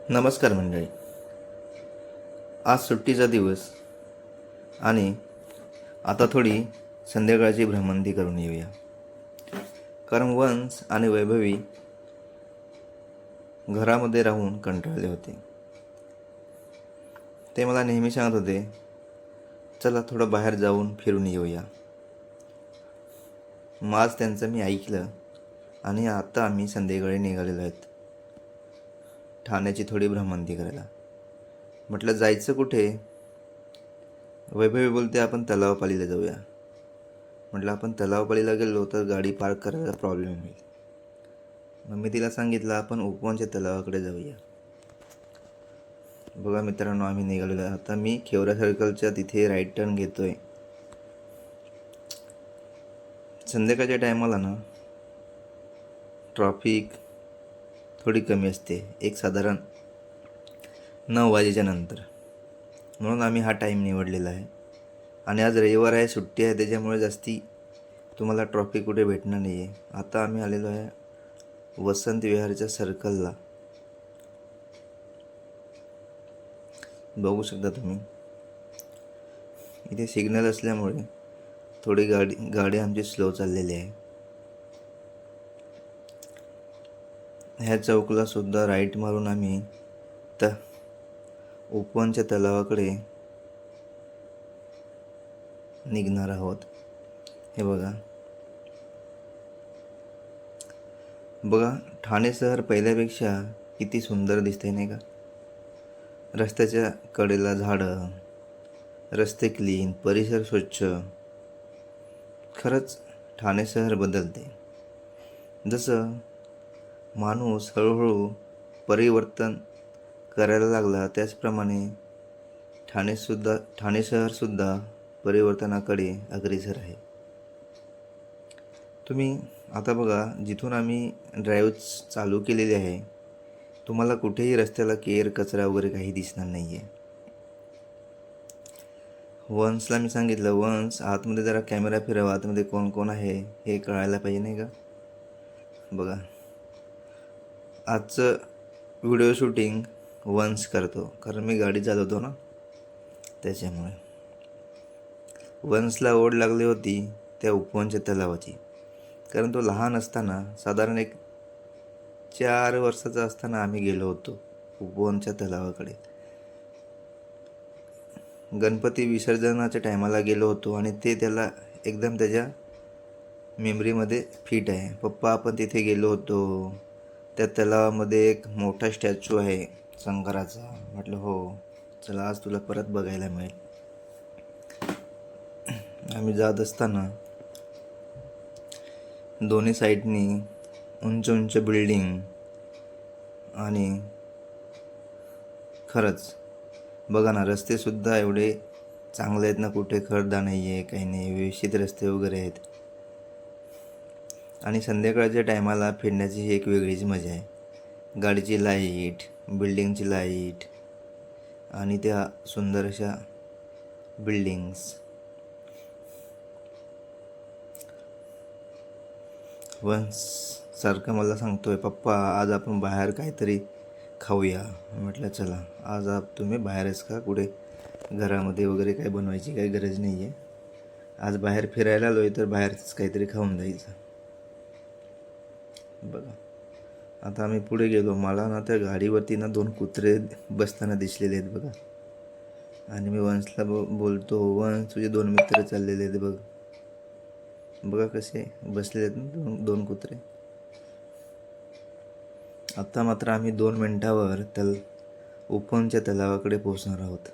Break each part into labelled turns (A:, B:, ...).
A: नमस्कार मंडळी. आज सुट्टीचा दिवस आणि आता थोडी संध्याकाळची भ्रमंती करून येऊया. कारण वंश आणि वैभवी घरामध्ये राहून कंटाळले होते. ते मला नेहमी सांगत होते, चला थोडं बाहेर जाऊन फिरून येऊया. मग आज त्यांचं मी ऐकलं आणि आता आम्ही संध्याकाळी निघालेलो आहेत ठाण्याची थोडी भ्रमंती करायला. म्हटलं जायचं कुठे? वैभवी बोलते आपण तलावपालीला जाऊया. म्हटलं आपण तलावपालीला गेलो तर गाडी पार्क करायला प्रॉब्लेम होईल. मग मी तिला सांगितलं आपण उपवनच्या तलावाकडे जाऊया. बघा मित्रांनो, आम्ही निघालेलो आहे. आता मी खेवरा सर्कलच्या तिथे राईट टर्न घेतोय. संध्याकाळच्या टायमाला ना ट्रॉफिक थोडी कमी असते, एक साधारण 9 वाजेच्या नंतर. म्हणून आम्ही हा टाईम निवडलेला आहे. आणि आज रविवार आहे, सुट्टी आहे, त्याच्यामुळे जास्ती तुम्हाला ट्रॉफिक कुठे भेटणार नाही आहे. आता आम्ही आलेलो आहे वसंत विहारच्या सर्कलला. बघू शकता तुम्ही, इथे सिग्नल असल्यामुळे थोडी गाडी आमची स्लो चाललेली आहे. ह्या चौकला सुद्धा राईट मारून आम्ही उपवनच्या तलावाकडे निघणार आहोत. हे बघा ठाणे शहर पहिल्यापेक्षा किती सुंदर दिसते नाही का? रस्त्याच्या कडेला झाडं, रस्ते क्लीन, परिसर स्वच्छ. खरंच ठाणे शहर बदलते. जसं माणूस हळूहळू परिवर्तन करायला लागला, त्याचप्रमाणे ठाणे शहरसुद्धा परिवर्तनाकडे अग्रेसर आहे. तुम्ही आता बघा, जिथून आम्ही ड्राईव्ह चालू केलेली आहे, तुम्हाला कुठेही रस्त्याला केर, कचरा वगैरे काही दिसणार नाही आहे. वंशला मी सांगितलं, वंश आतमध्ये जरा कॅमेरा फिरवा, आतमध्ये कोण कोण आहे हे कळायला पाहिजे नाही का? बघा आजचं व्हिडिओ शूटिंग वंश करतो, कारण मी गाडी चालवतो ना, त्याच्यामुळे. वंशला ओढ लागली होती त्या उपवनच्या तलावाची. कारण तो लहान असताना, साधारण एक 4 वर्षाचा असताना आम्ही गेलो होतो उपवनच्या तलावाकडे. गणपती विसर्जनाच्या टायमाला गेलो होतो आणि ते त्याला एकदम त्याच्या मेमरीमध्ये फिट आहे. पप्पा आपण तिथे गेलो होतो, त्या तलावामध्ये एक मोठा स्टॅच्यू आहे शंकराचा. म्हटलं हो, चला आज तुला परत बघायला मिळेल. आम्ही जात असताना दोन्ही साईडनी उंच उंच बिल्डिंग आणि खरंच बघा ना, रस्तेसुद्धा एवढे चांगले आहेत ना, कुठे खडदा नाही आहे, काही नाही, व्यवस्थित रस्ते वगैरे आहेत. आणि संध्याकाळच्या टायमाला फिरण्याची ही एक वेगळीच मजा आहे. गाडीची लाईट, बिल्डिंगची लाईट आणि त्या सुंदर अशा बिल्डिंग्स. वंश सारखं मला सांगतोय, पप्पा आज आपण बाहेर काहीतरी खाऊया. म्हटलं चला, आज तुम्ही बाहेरच का, कुठे घरामध्ये वगैरे काही बनवायची काही गरज नाही आहे. आज बाहेर फिरायला आलो आहे तर बाहेरच काहीतरी खाऊन जायचं. बघा आता आम्ही पुढे गेलो. मला ना त्या गाडीवरती ना 2 कुत्रे बसताना दिसलेले आहेत बघा. आणि मी वंशला बोलतो, वंश तुझे 2 मित्र चाललेले आहेत बघ. बघा कसे बसलेले आहेत ना 2 कुत्रे. आता मात्र आम्ही 2 मिनिटावर उपवनच्या तलावाकडे पोहोचणार आहोत.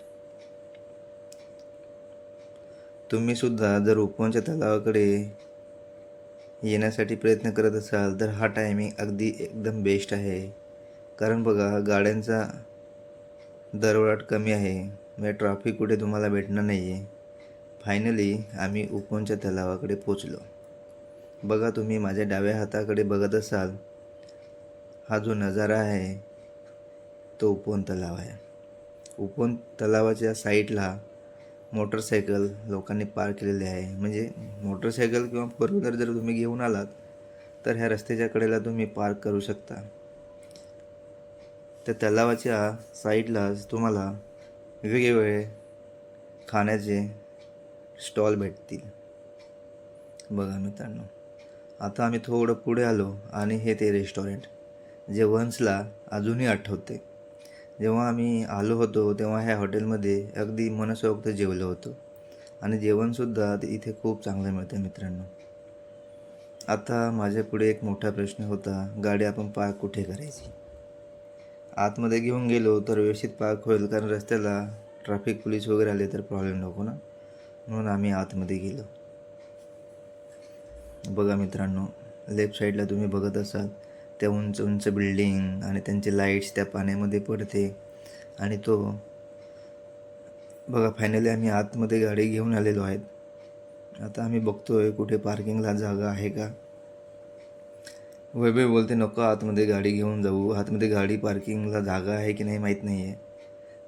A: तुम्ही सुद्धा जर उपवनच्या तलावाकडे येण्यासाठी प्रयत्न करत असाल तर हा टायमिंग अगदी एकदम बेस्ट आहे. कारण बघा गाड्यांचा दरवळाट कमी आहे, म्हणजे ट्रॅफिक कुठे तुम्हाला भेटणार नाही आहे. फायनली आम्ही उपवनच्या तलावाकडे पोचलो. बघा तुम्ही माझ्या डाव्या हाताकडे बघत असाल, हा जो नजारा आहे तो उपवन तलाव आहे. उपवन तलावाच्या साईडला मोटरसायकल लोकांनी पार्क केलेले आहे. म्हणजे मोटरसायकल किंवा 4 व्हीलर जर तुम्ही घेऊन आलात तर ह्या रस्त्याच्या कडेला तुम्ही पार्क करू शकता. त्या तलावाच्या साईडलाच तुम्हाला वेगवेगळे खाण्याचे स्टॉल भेटतील. बघा मित्रांनो, आता आम्ही थोडं पुढे आलो आणि हे ते रेस्टॉरंट जे वन्सला अजूनही आठवते. जेव्हा आम्ही आलो होतो तेव्हा ह्या हॉटेलमध्ये अगदी मनसोक्त जेवलो होतो आणि जेवणसुद्धा इथे खूप चांगलं मिळतं मित्रांनो. आता माझ्यापुढे एक मोठा प्रश्न होता, गाडी आपण पार्क कुठे करायची? आतमध्ये घेऊन गेलो तर व्यवस्थित पार्क होईल, कारण रस्त्याला ट्रॅफिक पोलीस वगैरे आले तर प्रॉब्लेम नको ना, म्हणून आम्ही आतमध्ये गेलो. बघा मित्रांनो, लेफ्ट साईडला तुम्ही बघत असाल त्या उंच उंच बिल्डिंग आणि त्यांचे लाईट्स त्या पाण्यामध्ये पडते. आणि तो बघा, फायनली आम्ही आतमध्ये गाडी घेऊन आलेलो आहेत. आता आम्ही बघतोय कुठे पार्किंगला जागा आहे का. वैभव बोलते नको आतमध्ये गाडी घेऊन जाऊ, आतमध्ये गाडी पार्किंगला जागा आहे की नाही माहीत नाही आहे.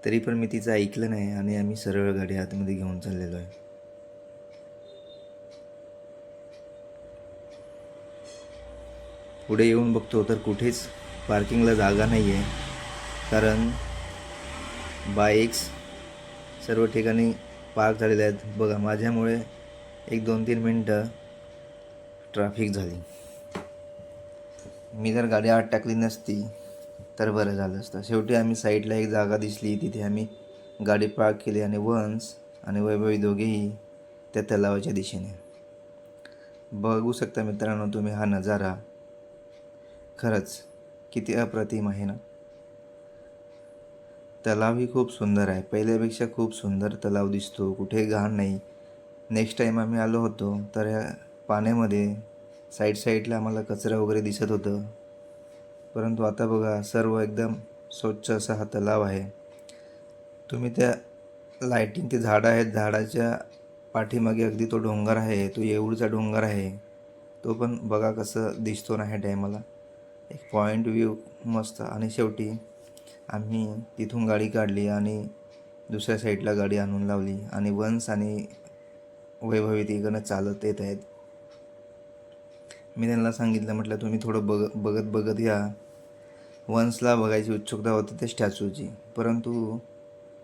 A: तरी पण मी तिचं ऐकलं नाही आणि आम्ही सरळ गाडी आतमध्ये घेऊन चाललेलो आहे. पुढे येऊन बघतो तर कुठेच पार्किंगला जागा नाही आहे, कारण बाईक्स सर्व ठिकाणी पार्क झालेले आहेत. बघा, माझ्यामुळे 1-2-3 मिनटं ट्रॅफिक झाली. मी जर गाडी आत टाकली नसती तर बरं झालं असतं. शेवटी आम्ही साईडला एक जागा दिसली, तिथे आम्ही गाडी पार्क केली आणि वंस आणि वैभवी दोघेही त्या तलावाच्या दिशेने. बघू शकता मित्रांनो तुम्ही हा नजारा, खरंच किती अप्रतिम आहे ना. तलावही खूप सुंदर आहे, पहिल्यापेक्षा खूप सुंदर तलाव दिसतो, कुठे घाण नाही. नेक्स्ट टाईम आम्ही आलो होतो तर ह्या पाण्यामध्ये साईडला आम्हाला कचरा वगैरे दिसत होतं, परंतु आता बघा सर्व एकदम स्वच्छ असा हा तलाव आहे. तुम्ही त्या लाईटिंग ते झाडं आहेत, झाडाच्या पाठीमागे अगदी तो डोंगर आहे, तो येऊरचा डोंगर आहे, तो पण बघा कसं दिसतो ना ह्या टायमाला. एक पॉईंट व्ह्यू मस्त. आणि शेवटी आम्ही तिथून गाडी काढली आणि दुसऱ्या साईडला गाडी आणून लावली आणि वंस आणि वैभवी तिकडनं चालत येत आहेत. मी त्यांना सांगितलं, म्हटलं तुम्ही थोडं बघत या. वंसला बघायची उत्सुकता होती त्या स्टॅच्यूची, परंतु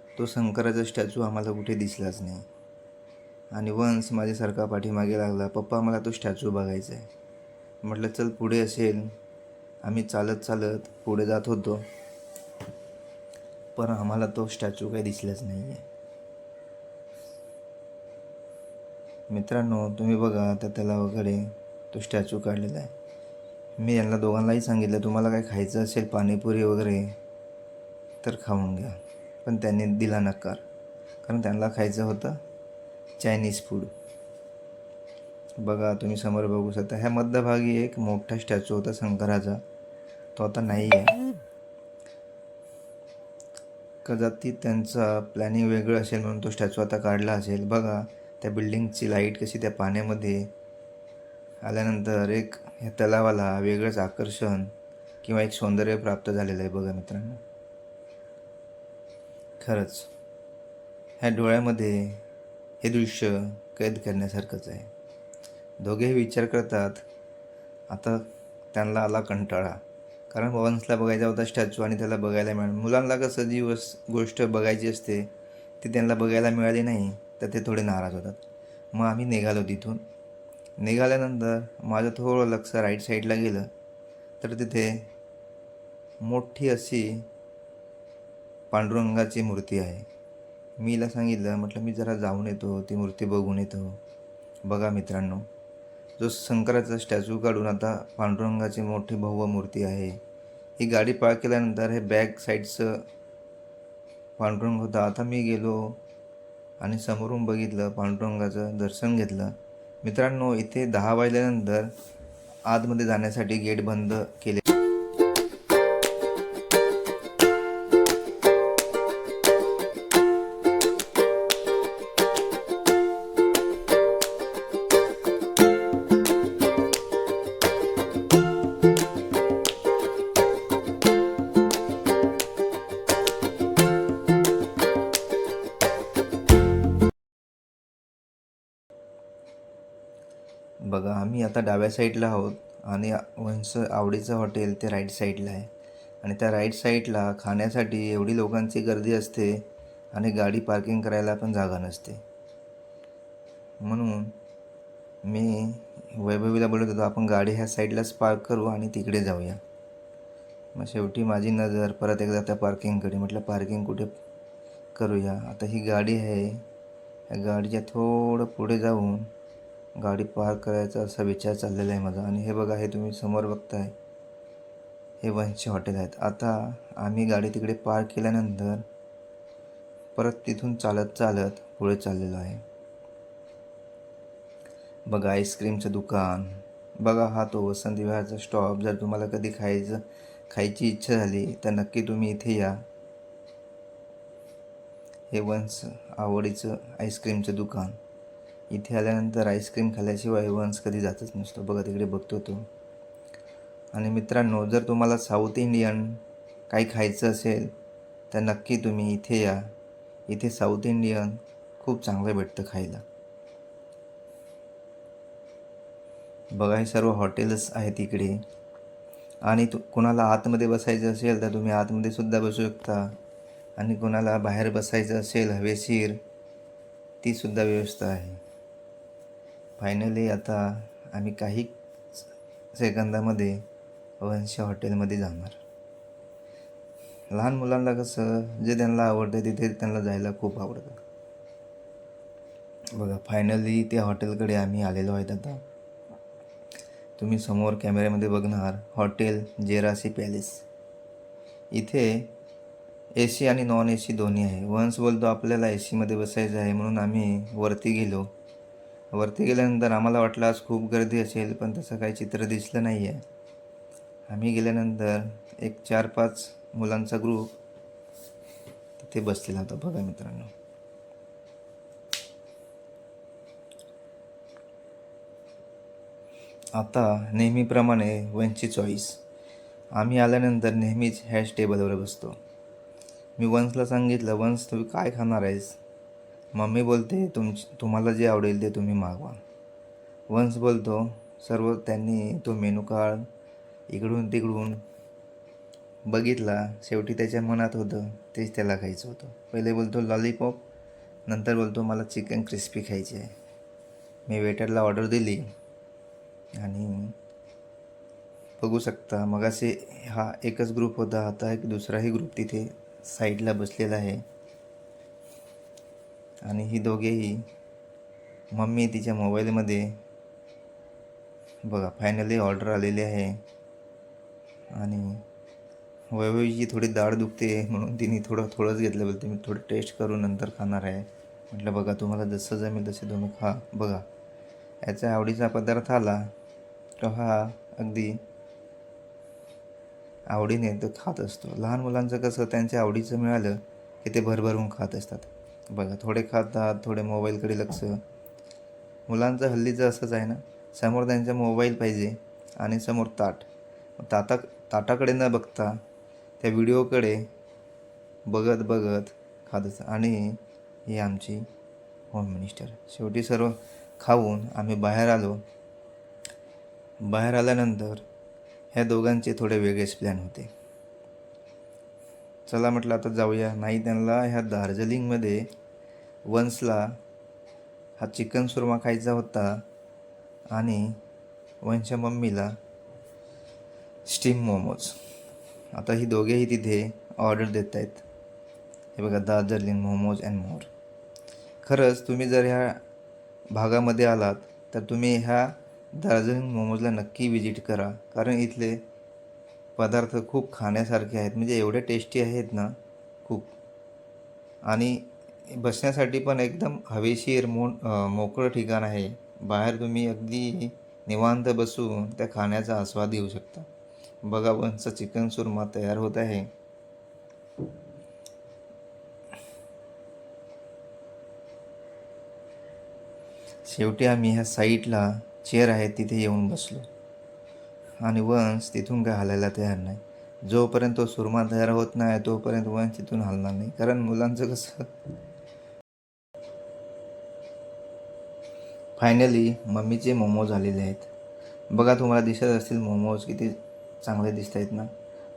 A: तो शंकराचा स्टॅच्यू आम्हाला कुठे दिसलाच नाही. आणि वंस माझ्यासारखा पाठीमागे लागला, पप्पा मला तो स्टॅच्यू बघायचा आहे. म्हटलं चल पुढे असेल. आम्ही चालत पुढे जात होतो, पण आम्हाला तो स्टॅच्यू काही दिसलाच नाही आहे. मित्रांनो तुम्ही बघा, त्या तलावाकडे तो स्टॅच्यू काढलेला आहे. मी यांना दोघांनाही सांगितलं तुम्हाला काय खायचं असेल पाणीपुरी वगैरे तर खाऊन घ्या, पण त्यांनी दिला नकार, कारण त्यांना खायचं होतं चायनीज फूड. बघा तुम्ही समोर बघू शकता, ह्या मध्यभागी एक मोठा स्टॅच्यू होता शंकराचा, तो आता नाही आहे. कदाचित त्यांचा प्लॅनिंग वेगळं असेल म्हणून तो स्टॅच्यू आता काढला असेल. बघा त्या बिल्डिंगची लाईट कशी त्या पाण्यामध्ये आल्यानंतर एक ह्या तलावाला वेगळंच आकर्षण किंवा एक सौंदर्य प्राप्त झालेलं आहे. बघा मित्रांनो, खरंच ह्या डोळ्यामध्ये हे दृश्य कैद करण्यासारखंच आहे. दोघेही विचार करतात. आता त्यांना आला कंटाळा, कारण वन्सला बघायचा होता स्टॅच्यू आणि त्याला बघायला मिळालं. मुलांना कसं जी गोष्ट बघायची असते ती त्यांना बघायला मिळाली नाही तर ते थोडे नाराज होतात. मग आम्ही निघालो. तिथून निघाल्यानंतर माझं थोडं लक्ष राईट साईडला गेलं तर तिथे मोठी अशी पांडुरंगाची मूर्ती आहे. मीला सांगितलं, म्हटलं मी जरा जाऊन येतो, ती मूर्ती बघून येतो. बघा मित्रांनो, जो शंकराचा स्टॅच्यू काढून आता पांडुरंगाची मोठी भव्य मूर्ती आहे. ही गाडी पार्क केल्यानंतर हे बॅक साईडचं पांडुरंग होता. आता मी गेलो आणि समोरून बघितलं, पांडुरंगाचं दर्शन घेतलं. मित्रांनो इथे 10 वाजल्यानंतर आतमध्ये जाण्यासाठी गेट बंद केले. बघा आम्ही आता डाव्या साईडला आहोत आणि वंश आवडीचं हॉटेल ते राईट साईडला आहे. आणि त्या राईट साईडला खाण्यासाठी एवढी लोकांची गर्दी असते आणि गाडी पार्किंग करायला पण जागा नसते. म्हणून मी वैभवीला बोलत होतो आपण गाडी ह्या साईडलाच पार्क करू आणि तिकडे जाऊया. मग शेवटी माझी नजर परत एकदा त्या पार्किंगकडे. म्हटलं पार्किंग कुठे करूया. आता ही गाडी आहे, या गाडीच्या थोडं पुढे जाऊन गाडी पार्क करायचा असा विचार चाललेला आहे माझा. आणि हे बघा, हे तुम्ही समोर बघताय, हे वंशचे हॉटेल आहेत. आता आम्ही गाडी तिकडे पार्क केल्यानंतर परत तिथून चालत चालत पुढे चाललेलो आहे. बघा आईस्क्रीमचं दुकान, बघा हा तो वसंत विहारचा स्टॉप. जर तुम्हाला कधी खायची इच्छा झाली तर नक्की तुम्ही इथे या. हे वंश आवडीचं आईस्क्रीमचं दुकान. इथे आल्यानंतर आईस्क्रीम खाल्ल्याशिवाय वंश कधी जातच नसतो. बघा तिकडे बघतो तो. आणि मित्रांनो, जर तुम्हाला साऊथ इंडियन काही खायचं असेल तर नक्की तुम्ही इथे या. इथे साऊथ इंडियन खूप चांगलं भेटतं खायला. बघा हे सर्व हॉटेल्स आहेत इकडे. आणि कोणाला आतमध्ये बसायचं असेल तर तुम्ही आतमध्ये सुद्धा बसू शकता. आणि कोणाला बाहेर बसायचं असेल हवेशीर, ती सुद्धा व्यवस्था आहे. फायनली आता आम्ही काही सेकंदामध्ये वंश हॉटेलमध्ये जाणार. लहान मुलांना कसं जे त्यांना आवडतं तिथे त्यांना जायला खूप आवडतं. बघा फायनली त्या हॉटेलकडे आम्ही आलेलो आहेत. आता तुम्ही समोर कॅमेऱ्यामध्ये बघणार हॉटेल जेरासी पॅलेस. इथे AC आणि नॉन AC दोन्ही आहे. वन्स बोलतो आपल्याला ACमध्ये बसायचं आहे, म्हणून आम्ही वरती गेलो. वरती गेल्यानंतर आम्हाला वाटलं आज खूप गर्दी असेल, पण तसं काही चित्र दिसलं नाही आहे. आम्ही गेल्यानंतर एक 4-5 मुलांचा ग्रुप तिथे बसलेला होता. बघा मित्रांनो, आता नेहमीप्रमाणे वंशची चॉईस. आम्ही आल्यानंतर नेहमीच ह्याच टेबलवर बसतो. मी वंशला सांगितलं, वंश तुम्ही काय खाणार आहेस? मम्मी बोलते तुम्हाला जे आवडेल ते तुम्ही मागवा. वंश बोलतो सर्व. त्यांनी तो मेनू कार्ड इकडून तिकडून बघितला. शेवटी त्याच्या मनात होतं तेच त्याला खायचं होतं. पहिले बोलतो लॉलीपॉप, नंतर बोलतो मला चिकन क्रिस्पी खायची आहे. मी वेटरला ऑर्डर दिली आणि बघू शकता मगाशी हा एकच ग्रुप होता, आता एक दुसराही ग्रुप तिथे साईडला बसलेला आहे. आणि ही दोघेही मम्मी तिच्या मोबाईलमध्ये. बघा फायनली ऑर्डर आलेली आहे. आणि वैभवीची थोडी दाढ दुखते म्हणून तिने थोडंच घेतलं. बोलते मी थोडं टेस्ट करून नंतर खाणार आहे. म्हटलं बघा तुम्हाला जसं जमेल तसे तुम्ही खा. बघा याचा आवडीचा पदार्थ आला तो हा अगदी आवडीने तो खात असतो. लहान मुलांचं कसं त्यांच्या आवडीचं मिळालं की ते भरभरून खात असतात. बघा थोडे खातात, थोडे मोबाईलकडे लक्ष. मुलांचं हल्लीचं असंच आहे ना, समोर त्यांचा मोबाईल पाहिजे आणि समोर ताटाकडे न बघता त्या व्हिडिओकडे बघत खात असतात. आणि ही आमची होम मिनिस्टर. शेवटी सर्व खाऊन आम्ही बाहेर आलो. बाहेर आल्यानंतर ह्या दोघांचे थोडे वेगळेच प्लॅन होते. चला म्हटलं आता जाऊया. नाही, त्यांना ह्या दार्जिलिंगमध्ये वंशला हा चिकन सुरमा खायचा होता आणि वंशच्या मम्मीला स्टीम मोमोज. आता ही दोघेही तिथे ऑर्डर देत आहेत. हे बघा दार्जिलिंग मोमोज अँड मोर. खरंच तुम्ही जर ह्या भागामध्ये आलात तर तुम्ही ह्या दार्जिलिंग मोमोजला नक्की विजिट करा. कारण इथले पदार्थ खूप खाण्यासारखे आहेत. म्हणजे एवढे टेस्टी आहेत ना खूप. आणि बसण्यासाठी पण एकदम हवेशीर मोकळं ठिकाण आहे. बाहेर तुम्ही अगदी निवांत बसून त्या खाण्याचा आस्वाद घेऊ शकता. बघा वंशचा चिकन सुरमा तयार होत आहे. शेवटी आम्ही ह्या साईडला चेअर आहे तिथे येऊन बसलो. आणि वंश तिथून काय हलायला तयार नाही. जोपर्यंत तो सुरमा तयार होत नाही तोपर्यंत वंश तिथून हलणार नाही. कारण मुलांचं कसं. फायनली मम्मीचे मोमोज आलेले आहेत. बघा तुम्हाला दिसत असतील मोमोज किती चांगले दिसत आहेत ना.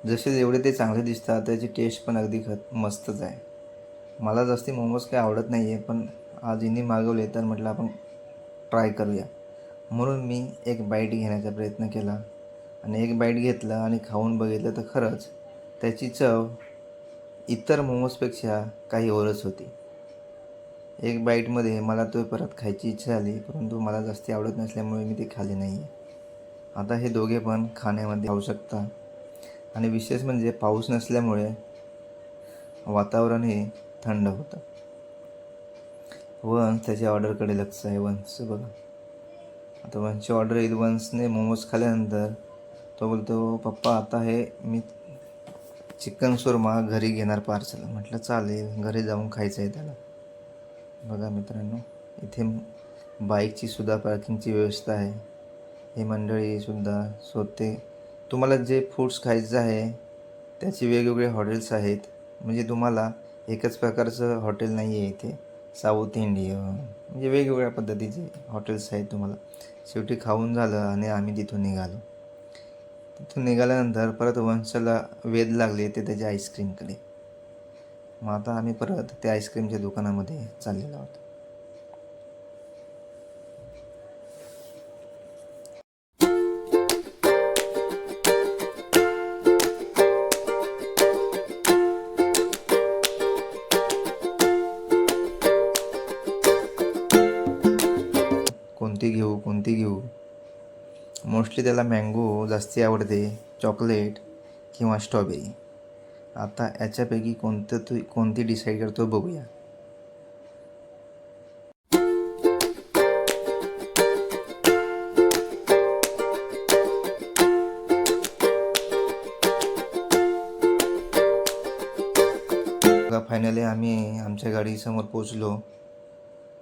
A: जसे जेवढे ते चांगले दिसतात त्याची टेस्ट पण अगदी मस्तच आहे. मला जास्ती मोमोज काही आवडत नाही आहे, पण आज हिने मागवले तर म्हटलं आपण ट्राय करूया. म्हणून मी एक बाईट घेण्याचा प्रयत्न केला आणि एक बाईट घेतलं आणि खाऊन बघितलं तर खरंच त्याची चव इतर मोमोजपेक्षा काही ओरच होती. एक बाईटमध्ये मला तो परत खायची इच्छा झाली, परंतु मला जास्ती आवडत नसल्यामुळे मी ते खाल्ले नाही आहे. आता हे दोघे पण खाण्यामध्ये खाऊ शकता आणि विशेष म्हणजे पाऊस नसल्यामुळे वातावरण हे थंड होतं. वंश त्याच्या ऑर्डरकडे लक्ष आहे. वंशचं बघा, आता वंशची ऑर्डर येईल. वंशने मोमोज खाल्ल्यानंतर तो बोलतो, पप्पा आता हे मी चिकन सुरमा घरी घेणार पार्सल. म्हटलं चालेल, घरी जाऊन खायचं आहे त्याला. बघा मित्रांनो, इथे बाईकची सुद्धा पार्किंगची व्यवस्था आहे. ही मंडळीसुद्धा शोधते. तुम्हाला जे फूड्स खायचं आहे त्याची वेगवेगळे हॉटेल्स आहेत. म्हणजे तुम्हाला एकच प्रकारचं हॉटेल नाही आहे इथे. साऊथ इंडियन म्हणजे वेगवेगळ्या पद्धतीचे हॉटेल्स आहेत तुम्हाला. शेवटी खाऊन झालं आणि आम्ही तिथून निघालो. तिथून निघाल्यानंतर परत वंशाला वेध लागले ते त्याच्या आईस्क्रीमकडे. मग आता आम्ही परत त्या आईस्क्रीमच्या दुकानामध्ये चाललेलो आहोत. कोणती घेऊ. मोस्टली त्याला मँगो जास्ती आवडते, चॉकलेट किंवा स्ट्रॉबेरी. आता याच्यापैकी कोणती डिसाईड करतो बघूया. फायनली आम्ही आमच्या गाडीसमोर पोचलो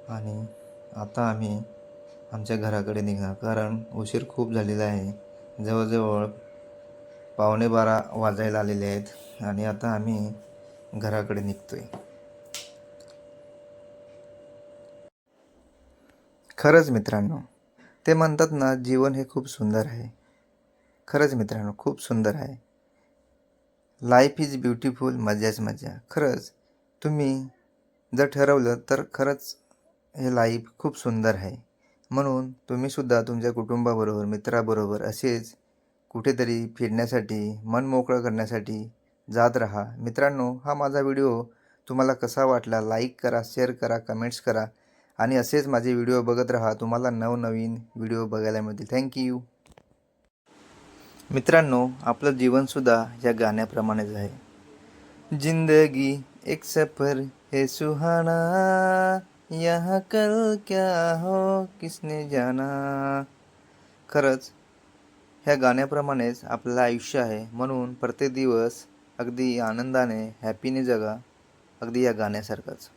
A: आणि आता आम्ही आमच्या घराकडे निघा, कारण उशीर खूप झालेला आहे. जवळजवळ 11:15 वाजायला आलेले आहेत आणि आता आम्ही घराकडे निघतोय. खरंच मित्रांनो, ते म्हणतात ना, जीवन हे खूप सुंदर आहे. खरंच मित्रांनो, खूप सुंदर आहे. लाईफ इज ब्युटिफुल, मजाच मजा. खरंच तुम्ही जर ठरवलं तर खरंच हे लाईफ खूप सुंदर आहे. म्हणून तुम्हीसुद्धा तुमच्या कुटुंबाबरोबर, मित्राबरोबर असेच कुठेतरी फिरण्यासाठी, मन मोकळं करण्यासाठी जात राहा. मित्रांनो, हा माझा व्हिडिओ तुम्हाला कसा वाटला लाईक करा, शेअर करा, कमेंट्स करा आणि असेच माझे व्हिडिओ बघत राहा. तुम्हाला नवनवीन व्हिडिओ बघायला मिळतील. थँक्यू. मित्रांनो, आपलं जीवनसुद्धा या गाण्याप्रमाणेच आहे. जिंदगी एक सफर है सुहाना, यहाँ कल क्या हो किसने जाना. खरंच ह्या गाण्याप्रमाणेच आपलं आयुष्य आहे. म्हणून प्रत्येक दिवस अगदी आनंदाने, हॅपीने जगा, अगदी या गाण्यासारखंच.